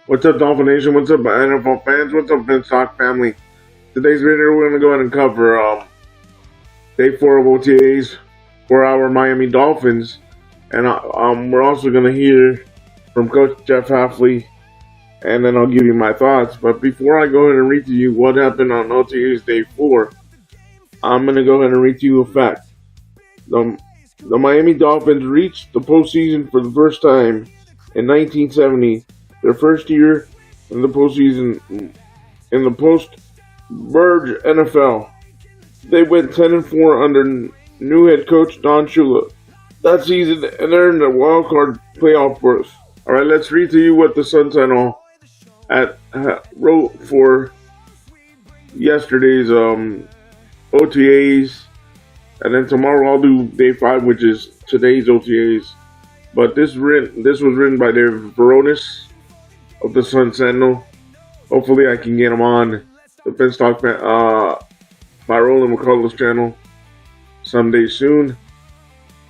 What's up, Dolphin Nation? What's up, NFL fans? What's up, Vince Stock family? Today's video, we're going to go ahead and cover day 4 of OTAs for our Miami Dolphins. And we're also going to hear from Coach Jeff Hafley, and then I'll give you my thoughts. But before I go ahead and read to you what happened on OTAs day 4, I'm going to go ahead and read to you a fact. The Miami Dolphins reached the postseason for the first time in 1970, their first year in the postseason in the post-merge NFL. They went 10-4 under new head coach Don Shula that season and earned a wild card playoff berth. All right, let's read to you what the Sun Sentinel wrote for yesterday's OTAs, and then tomorrow I'll do day 5, which is today's OTAs. But this was written by David Veronis of the Sun Sentinel. Hopefully I can get him on the Vince Talk by Roland McCullough's channel someday soon.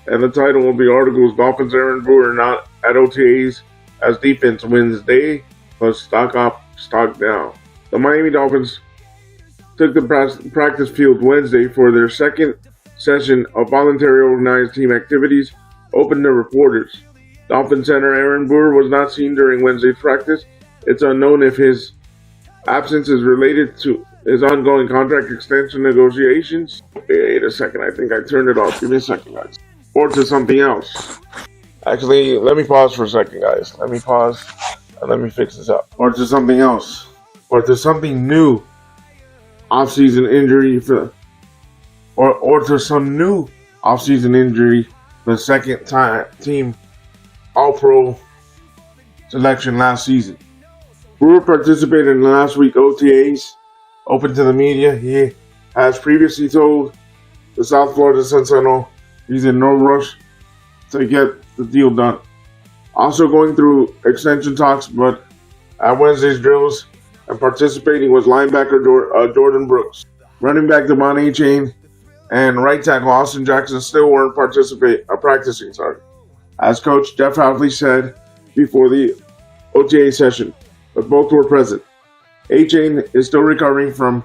And the title of the article is Dolphins Aaron Brewer not at OTAs as defense wins day plus stock up, stock down. The Miami Dolphins took the practice field Wednesday for their second session of voluntary organized team activities open to reporters. Dolphin center Aaron Brewer was not seen during Wednesday's practice. It's unknown if his absence is related to his ongoing contract extension negotiations. Wait a second, I think I turned it off. Give me a second, guys. Or to something else. Actually, let me pause for a second, guys. Let me pause and let me fix this up. Or to something else. Or to something new. Offseason injury or to some new offseason injury. The second time team All-Pro selection last season. Brewer participated in last week's OTAs, open to the media. He has previously told the South Florida Sun Sentinel he's in no rush to get the deal done. Also going through extension talks, but at Wednesday's drills and participating was linebacker Jordan Brooks. Running back Devon Achane and right tackle Austin Jackson still weren't practicing. As Coach Jeff Hafley said before the OTA session, but both were present. Achane is still recovering from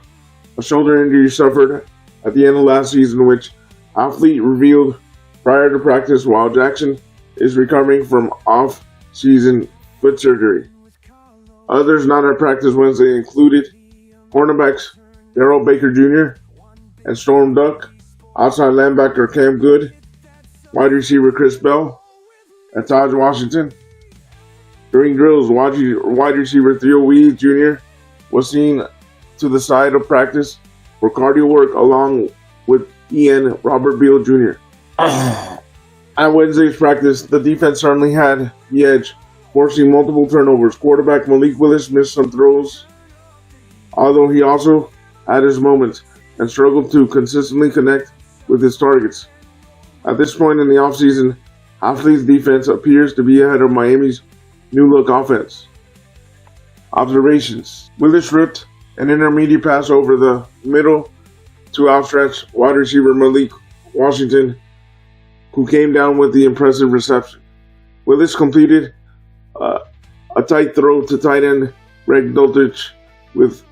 a shoulder injury suffered at the end of last season, which Hafley revealed prior to practice, while Jackson is recovering from off-season foot surgery. Others not at practice Wednesday included cornerbacks Darrell Baker Jr. and Storm Duck, outside linebacker Cam Good, wide receiver Chris Bell, and Taj Washington. During drills, wide receiver Theo Weeds Jr. was seen to the side of practice for cardio work along with Ian Robert Beal Jr. At Wednesday's practice, the defense certainly had the edge, forcing multiple turnovers. Quarterback Malik Willis missed some throws, although he also had his moments and struggled to consistently connect with his targets. At this point in the offseason, Hafley's defense appears to be ahead of Miami's new-look offense. Observations. Willis ripped an intermediate pass over the middle to outstretched wide receiver Malik Washington, who came down with the impressive reception. Willis completed a tight throw to tight end Greg Dulcich with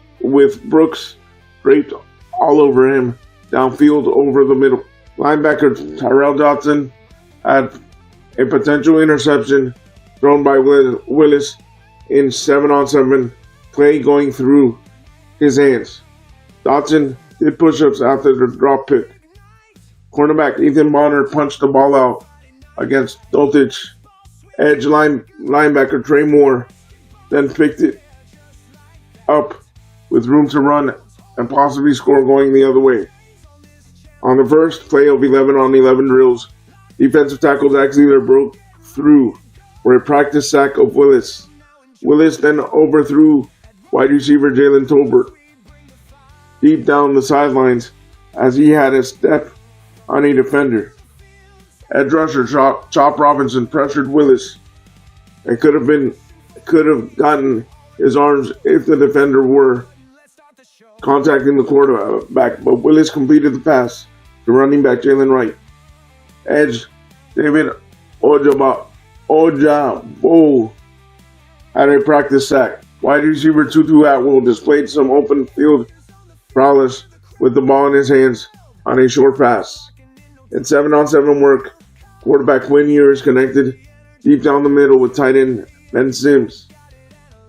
Brooks draped all over him downfield over the middle. Linebacker Tyrell Dodson had a potential interception thrown by Willis in 7-on-7 play going through his hands. Dodson did push-ups after the drop pick. Cornerback Ethan Bonner punched the ball out against Dulcich. Edge linebacker Trey Moore then picked it up with room to run and possibly score going the other way. On the first play of 11-on-11 drills, defensive tackle Zach Zeller broke through for a practice sack of Willis. Willis then overthrew wide receiver Jalen Tolbert deep down the sidelines as he had a step on a defender. Edge rusher Chop Robinson pressured Willis and could have gotten his arms if the defender were contacting the quarterback, but Willis completed the pass to running back Jalen Wright. Edge David Ojabo had a practice sack. Wide receiver Tutu Atwell displayed some open field prowess with the ball in his hands on a short pass. In 7-on-7 work, quarterback Quinn Ewers connected deep down the middle with tight end Ben Sims.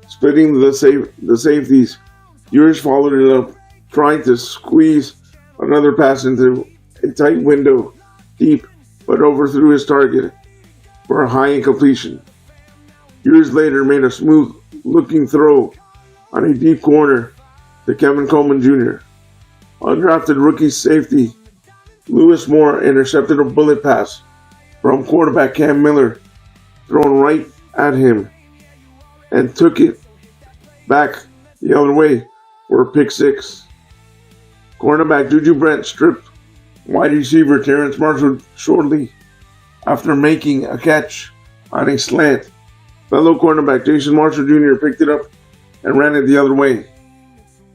Splitting the safeties, Ewers followed it up, trying to squeeze another pass into a tight window deep, but overthrew his target for a high incompletion. Ewers later made a smooth-looking throw on a deep corner to Kevin Coleman Jr. Undrafted rookie safety Lewis Moore intercepted a bullet pass from quarterback Cam Miller, thrown right at him, and took it back the other way for a pick six. Cornerback Juju Brent stripped wide receiver Terrence Marshall shortly after making a catch on a slant. Fellow cornerback Jason Marshall Jr. picked it up and ran it the other way.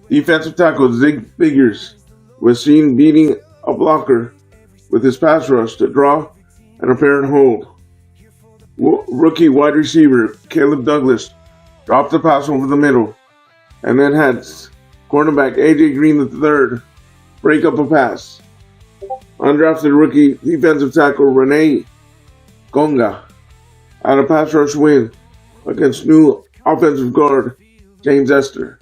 Defensive tackle Zig Biggers was seen beating a blocker with his pass rush to draw an apparent hold. Rookie wide receiver Caleb Douglas dropped the pass over the middle and then had cornerback AJ Green III break up a pass. Undrafted rookie defensive tackle Renee Gonga had a pass rush win against new offensive guard James Esther.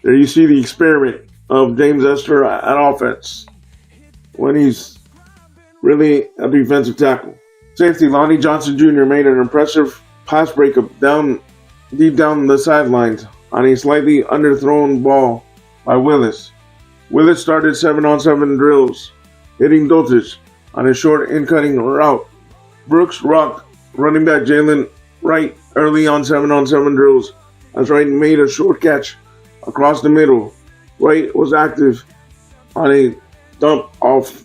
There you see the experiment of James Esther at offense when he's really a defensive tackle. Safety Lonnie Johnson Jr. made an impressive pass breakup deep down the sidelines on a slightly underthrown ball by Willis. Willis started 7-on-7 drills, hitting Dolphins on a short in-cutting route. Brooks rocked running back Jalen Wright early on 7-on-7 drills as Wright made a short catch across the middle. Wright was active on a dump off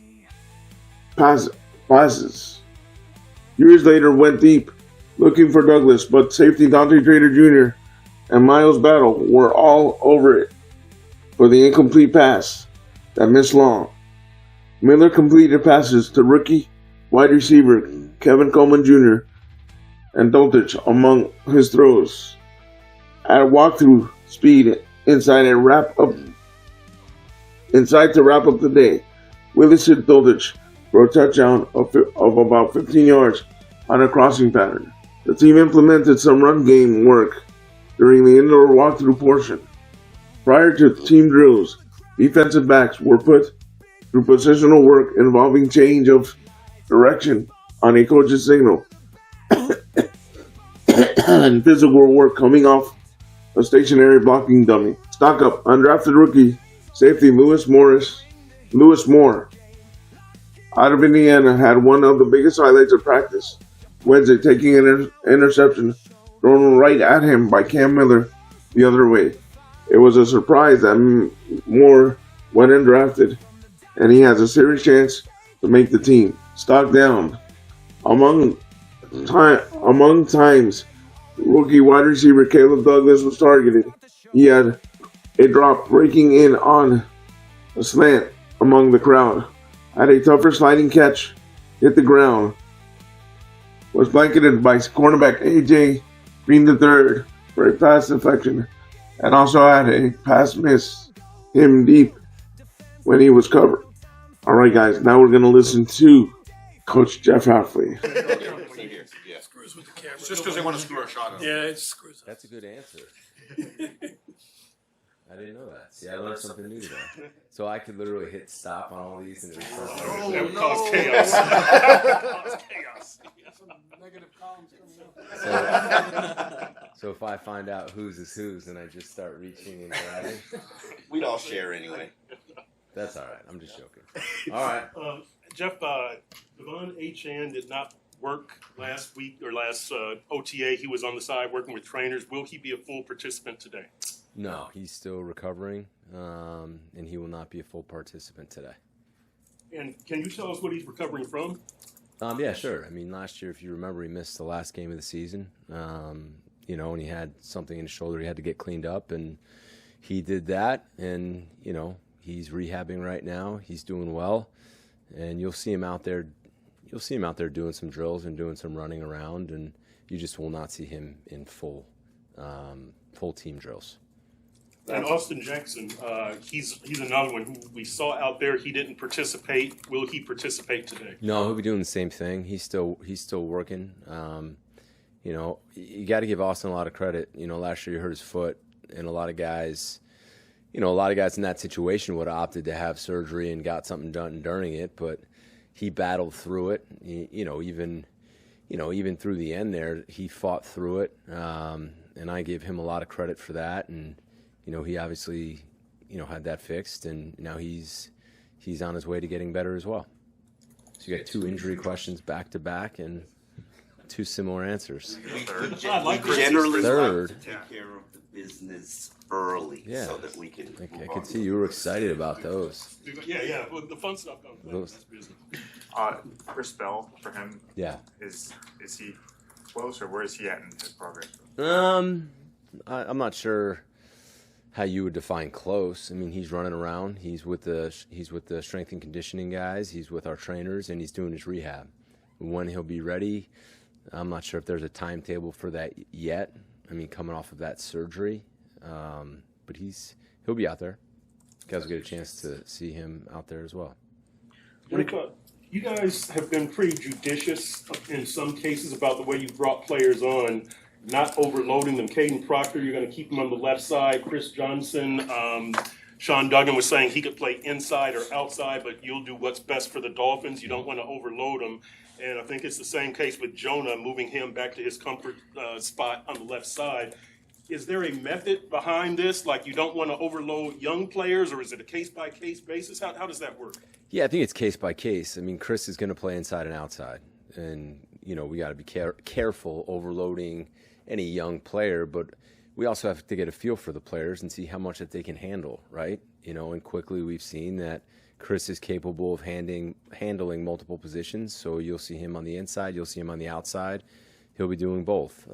passes. Years later went deep looking for Douglas, but safety Dante Trader Jr. and Miles Battle were all over it for the incomplete pass that missed long. Miller completed passes to rookie wide receiver Kevin Coleman Jr. and Doltich among his throws. At walkthrough speed inside to wrap up the day, Willis hit Doltich for a touchdown of about 15 yards on a crossing pattern. The team implemented some run game work during the indoor walkthrough portion. Prior to team drills, defensive backs were put through positional work involving change of direction on a coach's signal and physical work coming off a stationary blocking dummy. Stock up, undrafted rookie safety Lewis Moore out of Indiana had one of the biggest highlights of practice Wednesday, taking an interception thrown right at him by Cam Miller the other way. It was a surprise that Moore went undrafted, and he has a serious chance to make the team. Stock down. Among times, rookie wide receiver Caleb Douglas was targeted. He had a drop breaking in on a slant among the crowd. Had a tougher sliding catch, hit the ground. Was blanketed by cornerback AJ Green III for a pass deflection, and also had a pass miss him deep when he was covered. All right, guys, now we're going to listen to Coach Jeff Hafley. Screws with the camera. Just because they want to screw a shot at him. Yeah, it screws up. That's a good answer. I didn't know that. See, I learned something new today. So I could literally hit stop on all these and it would start. That would cause chaos. Cause chaos. Negative columns coming up. So if I find out whose is whose and I just start reaching and grabbing, We'd all share anyway. that's all right. I'm just joking. All right. Jeff, Devon Achan did not work last week or last OTA. He was on the side working with trainers. Will he be a full participant today? No, he's still recovering, and he will not be a full participant today. And can you tell us what he's recovering from? Yeah, sure. I mean, last year, if you remember, he missed the last game of the season, and he had something in his shoulder he had to get cleaned up, and he did that, and, he's rehabbing right now. He's doing well, and you'll see him out there doing some drills and doing some running around, and you just will not see him in full team drills. And Austin Jackson, he's another one who we saw out there. He didn't participate. Will he participate today? No, he'll be doing the same thing. He's still working. You know, you got to give Austin a lot of credit. You know, last year he hurt his foot, and a lot of guys in that situation would have opted to have surgery and got something done during it, but he battled through it. Even through the end there, he fought through it, and I give him a lot of credit for that. And you know, he obviously had that fixed, and now he's on his way to getting better as well. So you got 2 injury questions back to back, and 2 similar answers. We generally Third. like to take care of the business early so that we can I move could on. see you were excited about those. Yeah. Well, the fun stuff comes later. That's business. Chris Bell, for him, Yeah. is he close, or where is he at in his progress? I'm not sure how you would define close. I mean, he's running around. He's with the strength and conditioning guys. He's with our trainers, and he's doing his rehab. When he'll be ready, I'm not sure if there's a timetable for that yet. I mean, coming off of that surgery, but he'll be out there. Guys will get a chance to see him out there as well. You guys have been pretty judicious in some cases about the way you brought players on, not overloading them. Caden Proctor, you're going to keep him on the left side. Chris Johnson, Sean Duggan was saying he could play inside or outside, but you'll do what's best for the Dolphins. You don't want to overload him. And I think it's the same case with Jonah, moving him back to his comfort spot on the left side. Is there a method behind this? Like, you don't want to overload young players, or is it a case-by-case basis? How does that work? Yeah, I think it's case by case. I mean, Chris is going to play inside and outside, and we got to be careful overloading any young player, but we also have to get a feel for the players and see how much that they can handle, right? And quickly we've seen that Chris is capable of handling multiple positions, so you'll see him on the inside, you'll see him on the outside. He'll be doing both.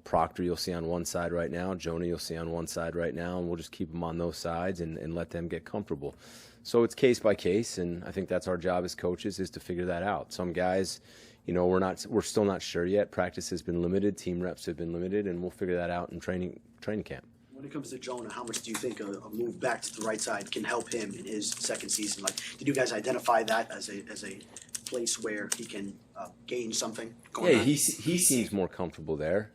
Proctor you'll see on one side right now, Jonah you'll see on one side right now, and we'll just keep them on those sides and let them get comfortable. So it's case by case, and I think that's our job as coaches, is to figure that out. Some guys, we're still not sure yet. Practice has been limited, team reps have been limited, and we'll figure that out in training camp. When it comes to Jonah, how much do you think a move back to the right side can help him in his second season? Like, did you guys identify that as a place where he can gain something? Yeah, he seems more comfortable there.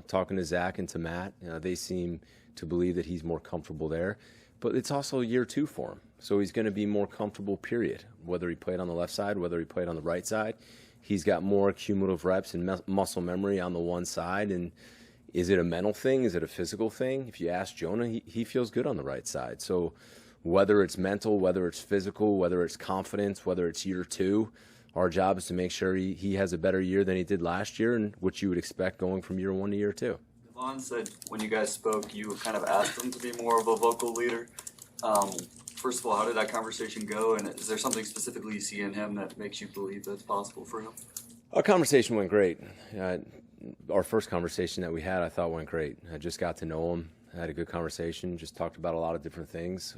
Talking to Zach and to Matt, they seem to believe that he's more comfortable there. But it's also year 2 for him, so he's going to be more comfortable, period. Whether he played on the left side, whether he played on the right side, he's got more cumulative reps and muscle memory on the one side. And is it a mental thing? Is it a physical thing? If you ask Jonah, he feels good on the right side. So whether it's mental, whether it's physical, whether it's confidence, whether it's year 2, our job is to make sure he has a better year than he did last year, and what you would expect going from year 1 to year 2. Devon said when you guys spoke, you kind of asked him to be more of a vocal leader. First of all, how did that conversation go, and is there something specifically you see in him that makes you believe that's possible for him? Our conversation went great. Our first conversation that we had, I thought, went great. I just got to know him, had a good conversation, just talked about a lot of different things.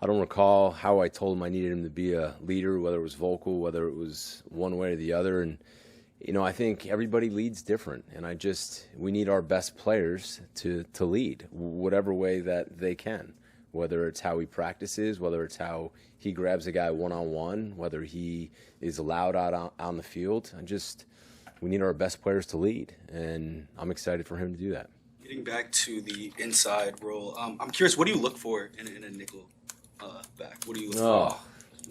I don't recall how I told him I needed him to be a leader, whether it was vocal, whether it was one way or the other. And, I think everybody leads different. And we need our best players to lead, whatever way that they can, whether it's how he practices, whether it's how he grabs a guy one-on-one, whether he is loud out on the field. We need our best players to lead, and I'm excited for him to do that. Getting back to the inside role, I'm curious, what do you look for in a nickel back? What do you look for?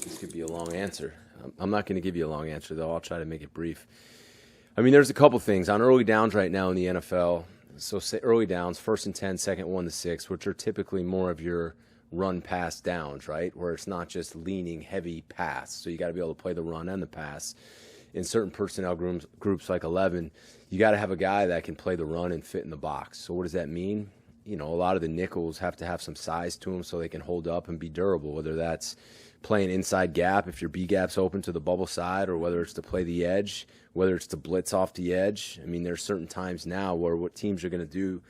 This could be a long answer. I'm not going to give you a long answer, though. I'll try to make it brief. I mean, there's a couple things. On early downs right now in the NFL, so say early downs, 1st and 10, 2nd 1 to 6, which are typically more of your run-pass downs, right, where it's not just leaning heavy pass. So you got to be able to play the run and the pass. In certain personnel groups like 11, you got to have a guy that can play the run and fit in the box. So what does that mean? A lot of the nickels have to have some size to them so they can hold up and be durable, whether that's playing inside gap if your B gap's open to the bubble side, or whether it's to play the edge, whether it's to blitz off the edge. I mean, there's certain times now where what teams are going to do,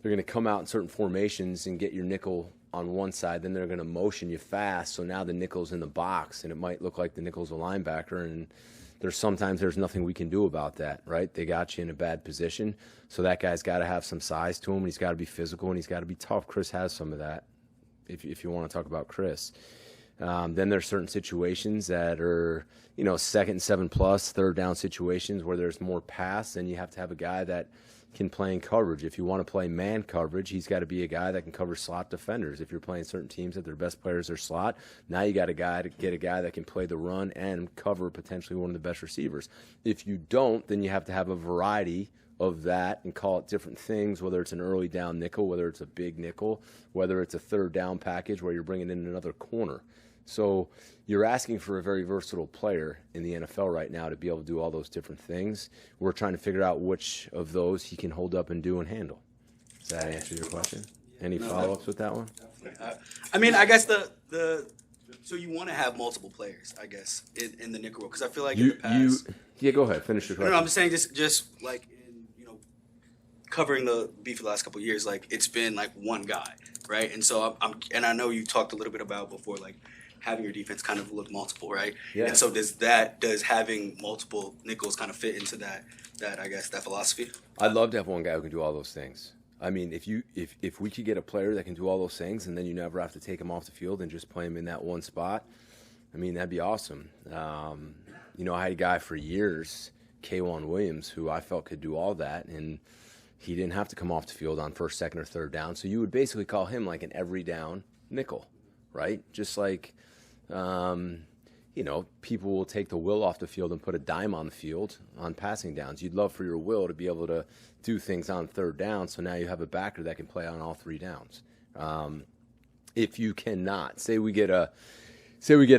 they're going to come out in certain formations and get your nickel on one side, then they're going to motion you fast. So now the nickel's in the box, and it might look like the nickel's a linebacker, and there's nothing we can do about that, right? They got you in a bad position, so that guy's got to have some size to him, and he's got to be physical, and he's got to be tough. Chris has some of that, if you want to talk about Chris. Then there's certain situations that are, 2nd and 7+, third down situations where there's more pass, and you have to have a guy that can play in coverage. If you want to play man coverage, he's got to be a guy that can cover slot defenders. If you're playing certain teams that their best players are slot, now you got to get a guy that can play the run and cover potentially one of the best receivers. If you don't, then you have to have a variety of that and call it different things, whether it's an early down nickel, whether it's a big nickel, whether it's a third down package where you're bringing in another corner. So you're asking for a very versatile player in the NFL right now to be able to do all those different things. We're trying to figure out which of those he can hold up and do and handle. Does that answer your question? Any follow-ups with that one? I mean, I guess so you want to have multiple players, I guess, in the nickel role, because I feel like in the past. Yeah, go ahead. Finish your question. No, I'm just saying, just like covering the beef for the last couple of years, like it's been like one guy, right? And so and I know you talked a little bit about before, like having your defense kind of look multiple, right? Yeah. And so does having multiple nickels kind of fit into that I guess that philosophy? I'd love to have one guy who can do all those things. I mean, if we could get a player that can do all those things, and then you never have to take him off the field and just play him in that one spot, I mean, that'd be awesome. I had a guy for years, K'Wan Williams, who I felt could do all that, and he didn't have to come off the field on first, second, or third down. So you would basically call him like an every down nickel, right? Just like, people will take the will off the field and put a dime on the field on passing downs. You'd love for your will to be able to do things on third down, so now you have a backer that can play on all 3 downs. If you cannot, say we get a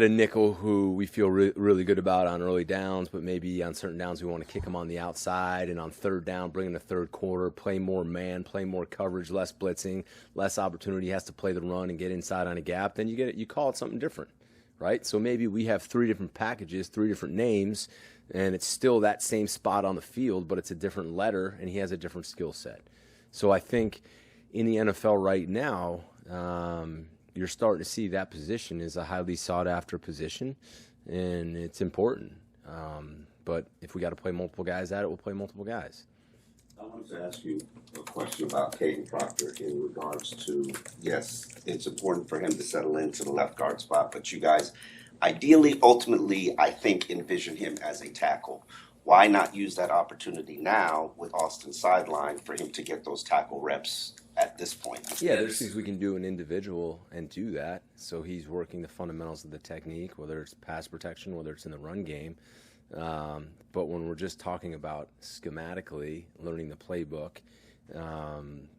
nickel who we feel really good about on early downs, but maybe on certain downs we want to kick him on the outside, and on third down, bring in the third quarter, play more man, play more coverage, less blitzing, less opportunity, he has to play the run and get inside on a gap, then you call it something different, right? So maybe we have 3 different packages, 3 different names, and it's still that same spot on the field, but it's a different letter, and he has a different skill set. So I think in the NFL right now, you're starting to see that position is a highly sought-after position, and it's important. But if we got to play multiple guys at it, we'll play multiple guys. I wanted to ask you a question about Caden Proctor in regards to, yes, it's important for him to settle into the left guard spot, but you guys ideally, ultimately, I think, envision him as a tackle. Why not use that opportunity now with Austin sideline for him to get those tackle reps at this point? Yeah, there's things we can do an individual and do that. So he's working the fundamentals of the technique, whether it's pass protection, whether it's in the run game. But when we're just talking about schematically learning the playbook,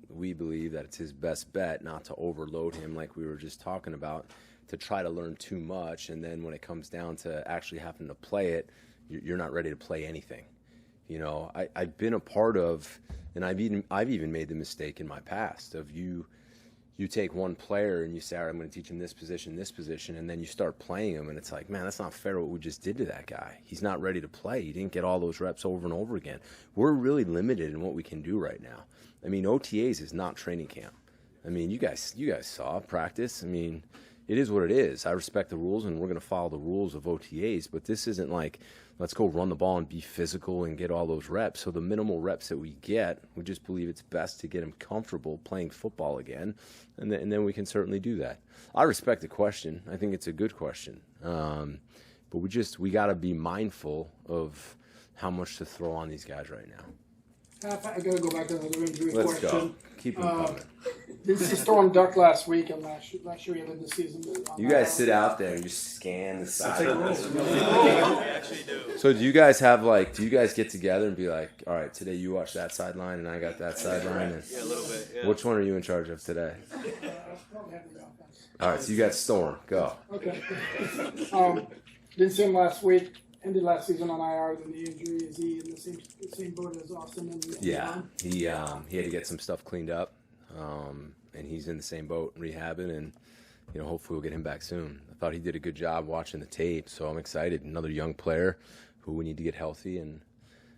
we believe that it's his best bet not to overload him like we were just talking about, to try to learn too much, and then when it comes down to actually having to play it, you're not ready to play anything. I've been a part of, and I've even made the mistake in my past of you take one player and you say, all right, I'm going to teach him this position, and then you start playing him, and it's like, man, that's not fair what we just did to that guy. He's not ready to play. He didn't get all those reps over and over again. We're really limited in what we can do right now. I mean, OTAs is not training camp. I mean, you guys saw practice. I mean, it is what it is. I respect the rules, and we're going to follow the rules of OTAs, but this isn't like, let's go run the ball and be physical and get all those reps. So the minimal reps that we get, we just believe it's best to get him comfortable playing football again, and then we can certainly do that. I respect the question. I think it's a good question. But we got to be mindful of how much to throw on these guys right now. I got to go back to another injury Let's question. go. Keep them coming. He's throwing duck last week, and last year he ended the season. You guys sit out there and just scan the sideline. So do you guys get together and be like, all right, today you watch that sideline and I got that sideline? And Yeah, a little bit. Yeah. which one are you in charge of today? All right, so you got Storm. Go. Okay. Didn't see him last week. Ended last season on IR with the injury. Is he in the same boat as Austin? Yeah, he had to get some stuff cleaned up, and he's in the same boat, rehabbing, and hopefully we'll get him back soon. I thought he did a good job watching the tape, so I'm excited. Another young player who we need to get healthy, and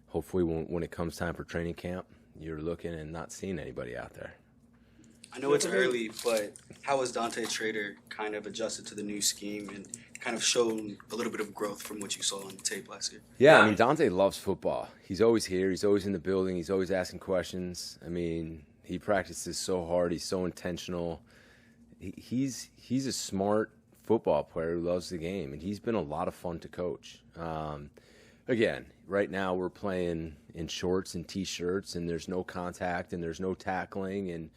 hopefully when it comes time for training camp, you're looking and not seeing anybody out there. I know it's early, but how has Dante Trader kind of adjusted to the new scheme and kind of shown a little bit of growth from what you saw on tape last year? Yeah, I mean, Dante loves football. He's always here. He's always in the building. He's always asking questions. I mean, he practices so hard. He's so intentional. He's a smart football player who loves the game, and he's been a lot of fun to coach. Again, right now we're playing in shorts and T-shirts, and there's no contact and there's no tackling.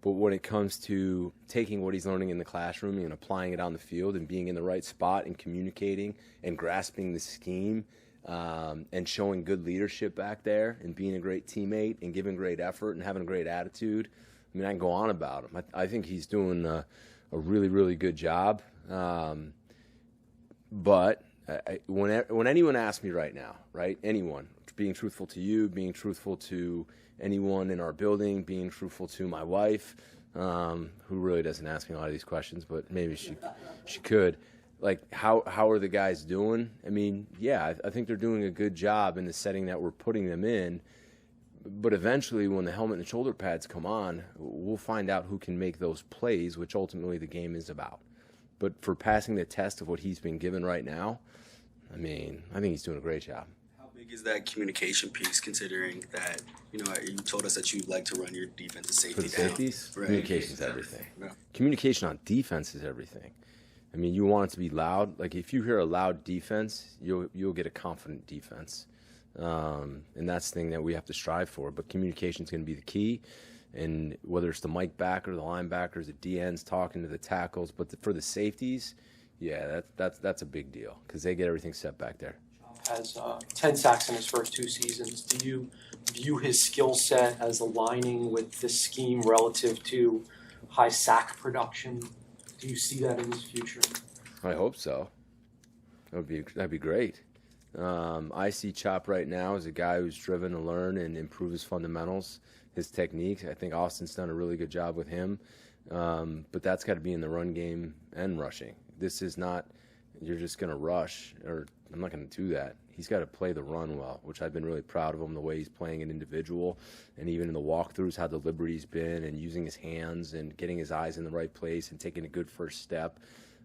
But when it comes to taking what he's learning in the classroom and applying it on the field and being in the right spot and communicating and grasping the scheme and showing good leadership back there and being a great teammate and giving great effort and having a great attitude, I mean, I can go on about him. I think he's doing a really, really good job. But when anyone asks me right now, right, anyone, being truthful to you, being truthful to anyone in our building, being truthful to my wife, who really doesn't ask me a lot of these questions, but maybe she could. Like, how are the guys doing? I mean, yeah, I think they're doing a good job in the setting that we're putting them in. But eventually, when the helmet and the shoulder pads come on, we'll find out who can make those plays, which ultimately the game is about. But for passing the test of what he's been given right now, I mean, I think he's doing a great job. How big is that communication piece, considering that, you told us that you like to run your defensive safety For the down? safeties, Right. communication's everything. Yeah. Communication on defense is everything. I mean, you want it to be loud. Like, if you hear a loud defense, you'll get a confident defense. And that's the thing that we have to strive for. But communication is going to be the key. And whether it's the Mike backer, the linebackers, the DNs talking to the tackles, but for the safeties, yeah, that's a big deal because they get everything set back there. Has 10 sacks in his first 2 seasons. Do you view his skill set as aligning with this scheme relative to high sack production? Do you see that in his future? I hope so. That'd be great. I see Chop right now as a guy who's driven to learn and improve his fundamentals, his techniques. I think Austin's done a really good job with him. But that's got to be in the run game and rushing. This is not, you're just going to rush, or I'm not going to do that. He's got to play the run well, which I've been really proud of him, the way he's playing an individual, and even in the walkthroughs, how deliberate he's been, and using his hands and getting his eyes in the right place and taking a good first step.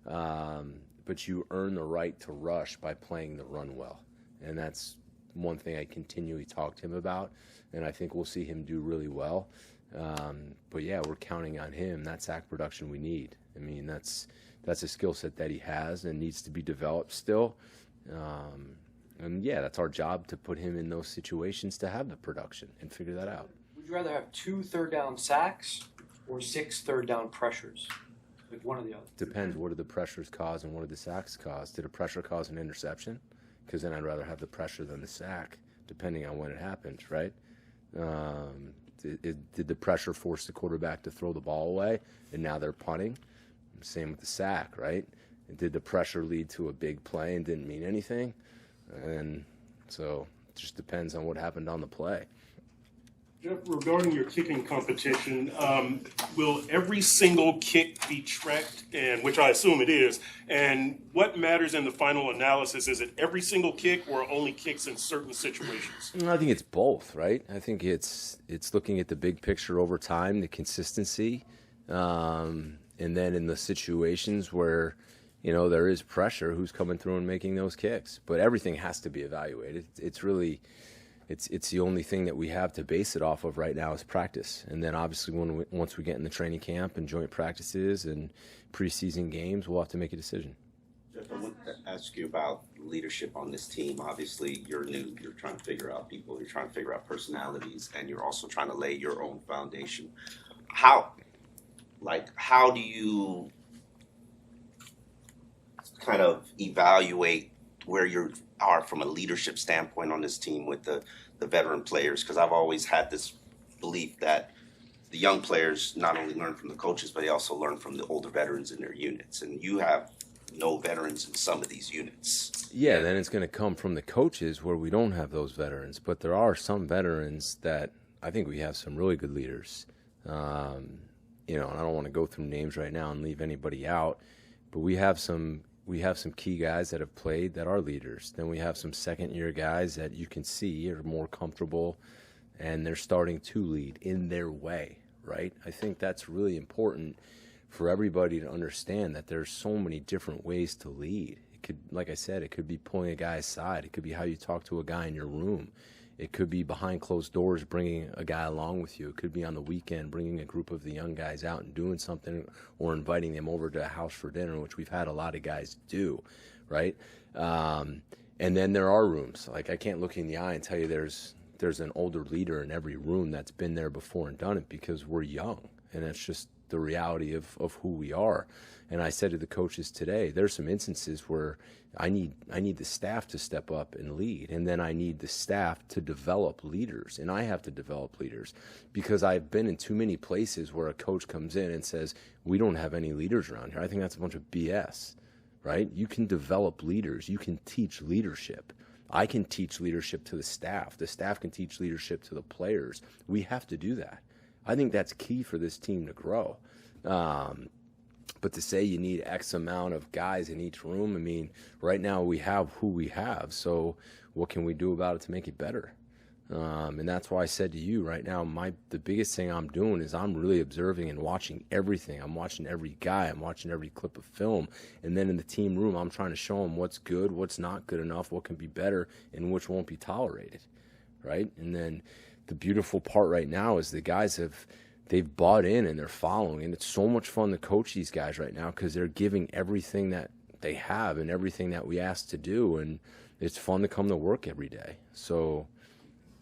But you earn the right to rush by playing the run well. And that's one thing I continually talk to him about, and I think we'll see him do really well. But yeah, we're counting on him. That sack production we need. I mean, that's a skill set that he has and needs to be developed still. And yeah, that's our job to put him in those situations to have the production and figure that out. Would you rather have 2 third-down sacks or 6 third-down pressures? Like one or the other? Depends. What did the pressures cause and what did the sacks cause? Did a pressure cause an interception? Because then I'd rather have the pressure than the sack, depending on when it happened, right? Did the pressure force the quarterback to throw the ball away, and now they're punting? Same with the sack, right? And did the pressure lead to a big play and didn't mean anything? And so it just depends on what happened on the play. Jeff, regarding your kicking competition, will every single kick be tracked, and which I assume it is, and what matters in the final analysis? Is it every single kick or only kicks in certain situations? I think it's both, right? I think it's looking at the big picture over time, the consistency, and then in the situations where, there is pressure, who's coming through and making those kicks. But everything has to be evaluated. It's really... It's the only thing that we have to base it off of right now is practice. And then obviously once we get in the training camp and joint practices and preseason games, we'll have to make a decision. Jeff, I want to ask you about leadership on this team. Obviously, you're new. You're trying to figure out people. You're trying to figure out personalities, and you're also trying to lay your own foundation. How do you kind of evaluate where you are from a leadership standpoint on this team with the veteran players? Because I've always had this belief that the young players not only learn from the coaches, but they also learn from the older veterans in their units. And you have no veterans in some of these units. Yeah, then it's going to come from the coaches where we don't have those veterans. But there are some veterans that I think we have some really good leaders. And I don't want to go through names right now and leave anybody out, but we have some key guys that have played that are leaders. Then we have some second-year guys that you can see are more comfortable, and they're starting to lead in their way, right? I think that's really important for everybody to understand, that there's so many different ways to lead. It could, like I said, it could be pulling a guy aside. It could be how you talk to a guy in your room. It could be behind closed doors, bringing a guy along with you. It could be on the weekend, bringing a group of the young guys out and doing something, or inviting them over to a house for dinner, which we've had a lot of guys do, right? And then there are rooms. Like, I can't look you in the eye and tell you there's an older leader in every room that's been there before and done it, because we're young, and that's just the reality of who we are. And I said to the coaches today, there's some instances where I need the staff to step up and lead, and then I need the staff to develop leaders, and I have to develop leaders, because I've been in too many places where a coach comes in and says, we don't have any leaders around here. I think that's a bunch of BS, right? You can develop leaders. You can teach leadership. I can teach leadership to the staff. The staff can teach leadership to the players. We have to do that. I think that's key for this team to grow. But to say you need X amount of guys in each room, I mean, right now we have who we have. So what can we do about it to make it better? And that's why I said to you right now, the biggest thing I'm doing is I'm really observing and watching everything. I'm watching every guy. I'm watching every clip of film. And then in the team room, I'm trying to show them what's good, what's not good enough, what can be better, and which won't be tolerated, right? And then the beautiful part right now is the guys they've bought in and they're following. And it's so much fun to coach these guys right now, because they're giving everything that they have and everything that we ask to do. And it's fun to come to work every day. So,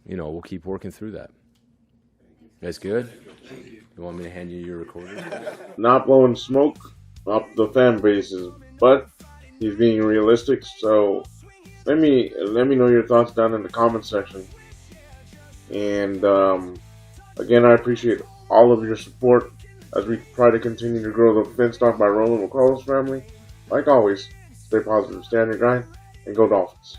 we'll keep working through that. You guys good? You want me to hand you your recorder? Not blowing smoke up the fan bases, but he's being realistic. So let me know your thoughts down in the comment section. And again, I appreciate all of your support as we try to continue to grow the Finstock by Roland McCullough's family. Like always, stay positive, stay on your grind, and go Dolphins.